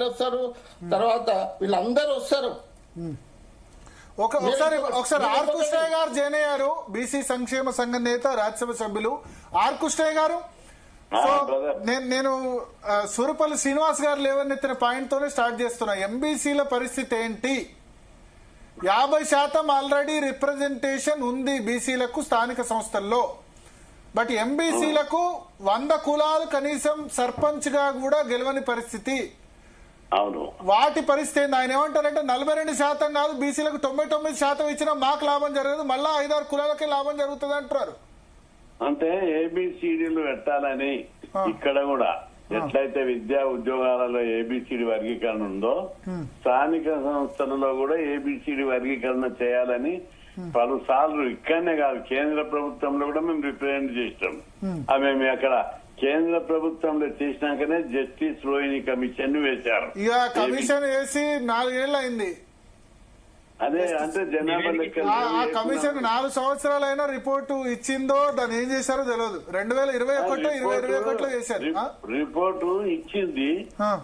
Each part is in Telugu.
వస్తారు, తర్వాత వీళ్ళందరూ వస్తారు. ఒకసారి ఆర్ కృష్ణయ్య గారు జాయిన్ అయ్యారు, బీసీ సంక్షేమ సంఘ నేత, రాజ్యసభ సభ్యులు ఆర్ కృష్ణయ్య గారు. సో నేను సూరపల్లి శ్రీనివాస్ గారు లేవనెత్తిన పాయింట్ తోనే స్టార్ట్ చేస్తున్నా. ఎంబీసీల పరిస్థితి ఏంటి? 50% ఆల్రెడీ రిప్రజెంటేషన్ ఉంది బీసీలకు స్థానిక సంస్థల్లో. బట్ ఎంబీసీలకు 100 కులాలు కనీసం సర్పంచ్ గా కూడా గెలవని పరిస్థితి. అవును, వాటి పరిస్థితి ఆయన ఏమంటారంటే 42% కాదు, బీసీలకు 99% ఇచ్చినా మాకు లాభం జరగదు, మళ్ళా 5-6 కులాలకే లాభం జరుగుతుంది అంటారు. అంటే ఏబిసిడీలు పెట్టాలని ఇక్కడ కూడా ఎట్లయితే విద్యా ఉద్యోగాలలో ఏబిసిడి వర్గీకరణ ఉందో స్థానిక సంస్థలలో కూడా ఏబిసిడి వర్గీకరణ చేయాలని పలుసార్లు ఇక్కడనే కాదు కేంద్ర ప్రభుత్వంలో కూడా మేము రిప్రజెంట్ చేస్తాం. మేము అక్కడ కేంద్ర ప్రభుత్వంలో చేసినాకనే జస్టిస్ రోహిణి కమిషన్ వేశారు. ఇక కమిషన్ వేసి 4 ఏళ్ళు అయింది. అదే అంటే జనాభా లెక్క ఆ కమిషన్ 4 సంవత్సరాలైనా రిపోర్టు ఇచ్చిందో దాన్ని ఏం చేశారో తెలియదు. 2021 చేశారు రిపోర్టు ఇచ్చింది.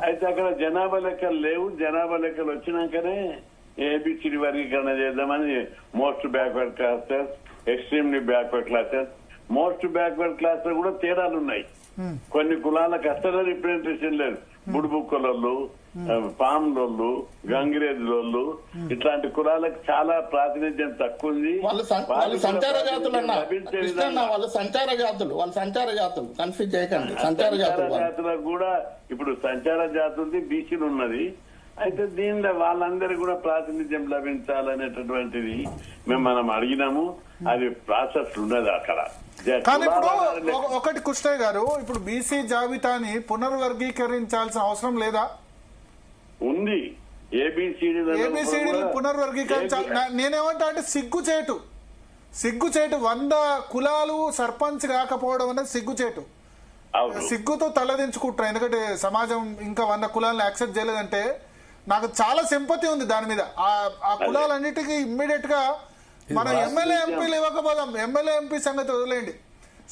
అయితే అక్కడ జనాభా లెక్కలు లేవు. జనాభా లెక్కలు వచ్చినాకనే ఏబిసిడి వర్గీకరణ చేద్దామని most backward classes, extremely backward classes, most backward class లో కూడా తేడాలు ఉన్నాయి. కొన్ని కులాలకు అసలు రిప్రజెంటేషన్ లేదు. బుడుబుక్కలోళ్ళు, పాములోళ్ళు, గంగిరేజులోళ్ళు ఇట్లాంటి కులాలకు చాలా ప్రాతినిధ్యం తక్కువ ఉంది. వాళ్ళు సంచార జాతులు అన్న, వాళ్ళు సంచార జాతులు కన్ఫ్యూజ్ చేయకండి. సంచార జాతులకు కూడా ఇప్పుడు సంచార జాతులది బీసీలు ఉన్నది. అయితే దీనిలో వాళ్ళందరికీ కూడా ప్రాతినిధ్యం లభించాలనేటటువంటిది మనం అడిగినాము. అది ప్రాసెస్ ఉన్నది అక్కడ. కానీ ఇప్పుడు ఒకటి కృష్ణయ్య గారు, ఇప్పుడు బీసీ జాబితాని పునర్వర్గీకరించాల్సిన అవసరం లేదా? ఉంది. ఏబిసిడీలు పునర్వర్గీకరించాలి. నేనేమంటా అంటే సిగ్గుచేటు 100 కులాలు సర్పంచ్ కాకపోవడం అనేది సిగ్గుచేటు. సిగ్గుతో తలదించుకుంటున్నా. ఎందుకంటే సమాజం ఇంకా 100 కులాలను యాక్సెప్ట్ చేయలేదంటే నాకు చాలా సింపతి ఉంది దాని మీద. ఆ కులాలన్నిటికీ ఇమ్మీడియట్ గా మనం ఎమ్మెల్యే ఎంపీలు ఇవ్వకపోదాం. ఎమ్మెల్యే ఎంపీ సంగతి వదిలేండి,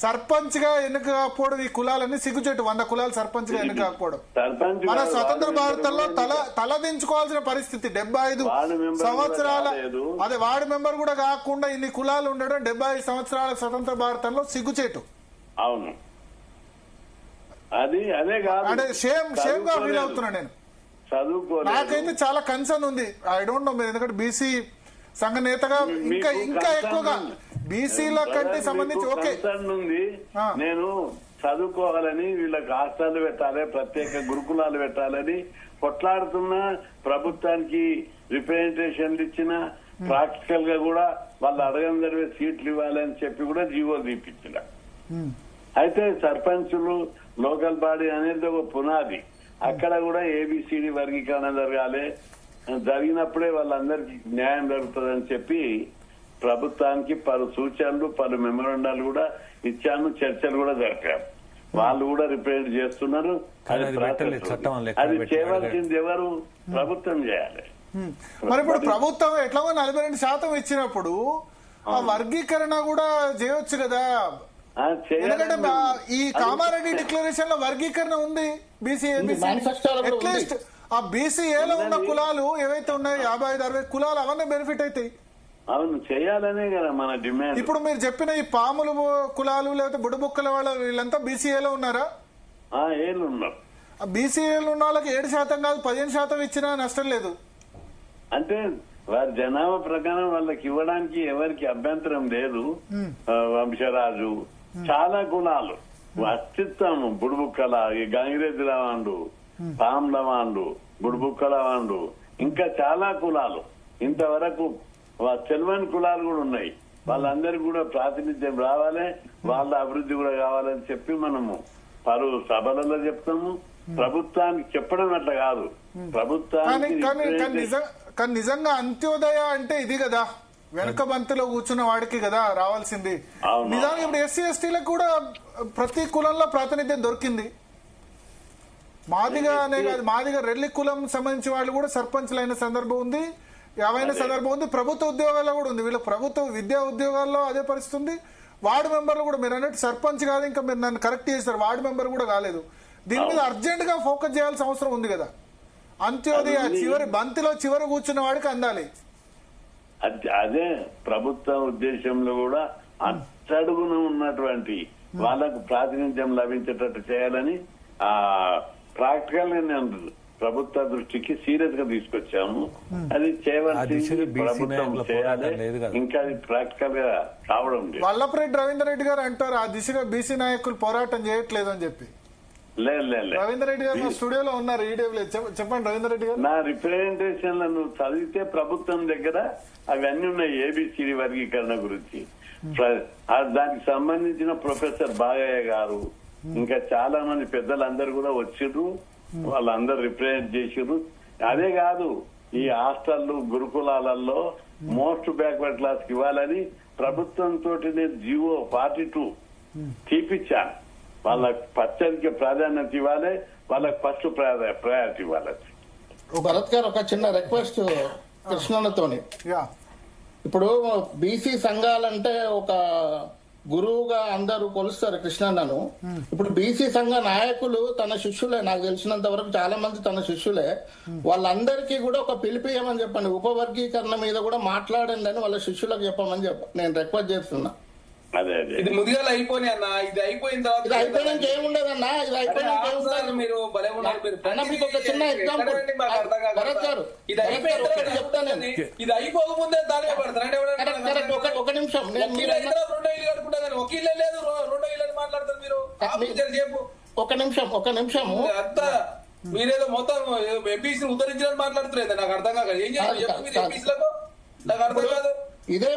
సర్పంచ్ గా ఎన్నిక కాకపోవడం ఈ కులాలన్నీ సిగ్గుచేటు. 100 కులాలు సర్పంచ్ గా ఎన్నిక కాకపోవడం మన స్వతంత్ర భారతంలో తలదించుకోవాల్సిన పరిస్థితి. 75 సంవత్సరాల అదే వార్డు మెంబర్ కూడా కాకుండా ఇన్ని కులాలు ఉండడం 75 సంవత్సరాల స్వతంత్ర భారతంలో సిగ్గుచేటు. అవును, అదే కాదు అంటే షేమ్ గా ఫీల్ అవుతున్నా నేను. నాకైతే చాలా కన్సర్న్ ఉంది. ఐ డోంట్ నో మీరు, ఎందుకంటే బీసీ సంఘ నేతగా ఇంకా ఎక్కువగా బీసీల కంటే సంబంధించి ఓకే ఉంది. నేను చదువుకోవాలని, వీళ్ళకి హాస్టల్ పెట్టాలి, ప్రత్యేక గురుకులాలు పెట్టాలని కొట్లాడుతున్నా, ప్రభుత్వానికి రిప్రజెంటేషన్లు ఇచ్చిన, ప్రాక్టికల్ గా కూడా వాళ్ళు అడగందరివే సీట్లు ఇవ్వాలని చెప్పి కూడా జీవోలు తీపించిన. అయితే సర్పంచులు, లోకల్ బాడీ అనేది ఒక పునాది. అక్కడ కూడా ఏబిసిడి వర్గీకరణ జరగాలి. జరిగినప్పుడే వాళ్ళందరికీ న్యాయం జరుగుతుందని చెప్పి ప్రభుత్వానికి పలు సూచనలు, పలు మెమోరాండాలు కూడా ఇచ్చాను. చర్చలు కూడా జరిపారు. వాళ్ళు కూడా రిప్రజెంట్ చేస్తున్నారు. అది చేయవలసింది ఎవరు? ప్రభుత్వం చేయాలి. మరి ఇప్పుడు ప్రభుత్వం ఎట్లా 42% ఇచ్చినప్పుడు ఆ వర్గీకరణ కూడా చేయొచ్చు కదా. ఎందుకంటే ఈ కామారెడ్డి డిక్లరేషన్ లో వర్గీకరణ ఉంది. బీసీ అట్లీస్ట్ ఆ బీసీఏలో ఉన్న కులాలు ఏవైతే ఉన్నాయో 55-60 కులాలు అవన్నీ బెనిఫిట్ అవుతాయి. అవును, చేయాలనే కదా మన డిమాండ్. ఇప్పుడు మీరు చెప్పిన ఈ పాములు కులాలు లేకపోతే బుడబుక్కల వాళ్ళు వీళ్ళంతా బీసీఏలో ఉన్నారా? ఏళ్ళు ఉన్నారు. బీసీఏలో ఉన్న వాళ్ళకి 7% కాదు 15% ఇచ్చినా నష్టం లేదు. అంటే వారి జనాభా ప్రకారం వాళ్ళకి ఇవ్వడానికి ఎవరికి అభ్యంతరం లేదు. వంశరాజు చాలా కులాలు అస్తిత్వం. బుడుబుక్కల, గంగిరెద్దుల వాండు, పాముల వాండు, బుడుబుక్కల వాండు, ఇంకా చాలా కులాలు, ఇంతవరకు తెలివని కులాలు కూడా ఉన్నాయి. వాళ్ళందరికీ కూడా ప్రాతినిధ్యం రావాలి, వాళ్ళ అభివృద్ధి కూడా కావాలని చెప్పి మనము పలు సభలలో చెప్తాము. ప్రభుత్వానికి చెప్పడం అట్లా కాదు, ప్రభుత్వానికి. కానీ నిజంగా అంత్యోదయ అంటే ఇది కదా, వెనక బంతిలో కూర్చున్న వాడికి కదా రావాల్సింది. నిజానికి ఇప్పుడు ఎస్సీ ఎస్టీలకు కూడా ప్రతి కులంలో ప్రాతినిధ్యం దొరికింది. మాదిగా అనే కాదు, మాదిగా రెల్లి కులం సంబంధించిన వాళ్ళు కూడా సర్పంచ్లు అయిన సందర్భం ఉంది, ఏవైన సందర్భం ఉంది. ప్రభుత్వ ఉద్యోగాల్లో కూడా ఉంది. వీళ్ళ ప్రభుత్వ విద్యా ఉద్యోగాల్లో అదే పరిస్థితి ఉంది. వార్డు మెంబర్లు కూడా మీరు అన్నట్టు సర్పంచ్ కాదు, ఇంకా మీరు నన్ను కరెక్ట్ చేస్తారు, వార్డు మెంబర్ కూడా కాలేదు. దీని మీద అర్జెంట్ గా ఫోకస్ చేయాల్సిన అవసరం ఉంది కదా. అంత్యోదయ చివరి బంతిలో చివరి కూర్చున్న వాడికి అందాలి. అదే ప్రభుత్వ ఉద్దేశంలో కూడా అట్టడుగున ఉన్నటువంటి వాళ్ళకు ప్రాతినిధ్యం లభించేటట్టు చేయాలని ప్రాక్టికల్ గా నేను ప్రభుత్వ దృష్టికి సీరియస్ గా తీసుకొచ్చాము. అది చేయవలసింది ప్రభుత్వం చేయాలి, ఇంకా అది ప్రాక్టికల్ గా కావడం లేదు. వల్లభరెడ్డి రవీందర్ రెడ్డి గారు అంటారు ఆ దిశగా బీసీ నాయకులు పోరాటం చేయట్లేదు అని చెప్పి. లేదు రవీందర్ రెడ్డి గారు స్టూడియోలో ఉన్నారు ఈడీఎఫ్లో. చెప్పండి రవీందర్ రెడ్డి గారు. నా రిప్రజెంటేషన్ నువ్వు చదివితే ప్రభుత్వం దగ్గర అవన్నీ ఉన్నాయి ఏబిసిడి వర్గీకరణ గురించి. దానికి సంబంధించిన ప్రొఫెసర్ బాగయ్య గారు ఇంకా చాలా మంది పెద్దలందరూ కూడా వచ్చిర్రు, వాళ్ళందరూ రిప్రజెంట్ చేసిర్రు. అదే కాదు ఈ హాస్టళ్లు గురుకులాలలో మోస్ట్ బ్యాక్వర్డ్ క్లాస్ కి ఇవ్వాలని ప్రభుత్వంతో నేను జివో 42 తీపిచ్చాను. వాళ్ళకి పచ్చడికి ప్రాధాన్యత ఇవ్వాలి, వాళ్ళకి ఫస్ట్ ప్రయారిటీ ఇవ్వాలి. భరత్ గారు ఒక చిన్న రిక్వెస్ట్ కృష్ణన్నతోని. ఇప్పుడు బీసీ సంఘాలంటే ఒక గురువుగా అందరూ కొలుస్తారు కృష్ణన్నను. ఇప్పుడు బీసీ సంఘ నాయకులు తన శిష్యులే, నాకు తెలిసినంత వరకు చాలా మంది తన శిష్యులే. వాళ్ళందరికీ కూడా ఒక పిలిపియమని చెప్పండి, ఉపవర్గీకరణ మీద కూడా మాట్లాడండి అని వాళ్ళ శిష్యులకు చెప్పమని నేను రిక్వెస్ట్ చేస్తున్నా. ఇది ముదిగాలు అయిపోయి అన్న, ఇది అయిపోయిన తర్వాత ఇది అయిపోయినాక ఏముండదన్నా, ఇది అయిపోయినాక ఏముండదు. మీరు భలే ఉన్నారు. మీకు ఒక చిన్న ఎగ్జాంపుల్ భరత్ గారు చెప్తాను. ఇది అయిపోకముందే దాని పడతారు. ఒక నిమిషం, రెండో ఇల్లు కట్టుకుంటా కానీ ఒక ఇల్లు లేదు, రెండో ఇల్లు అని మాట్లాడతారు మీరు. చెప్పు ఒక నిమిషం అంతా మీరేదో మొత్తం ఎంపీసీ ఉద్ధరించాలని మాట్లాడుతున్నారు. నాకు అర్థం కాదు. ఏం చేయాలి చెప్పు మీరు ఎంపీసీలకు? నాకు అర్థం కాదు. ఇదే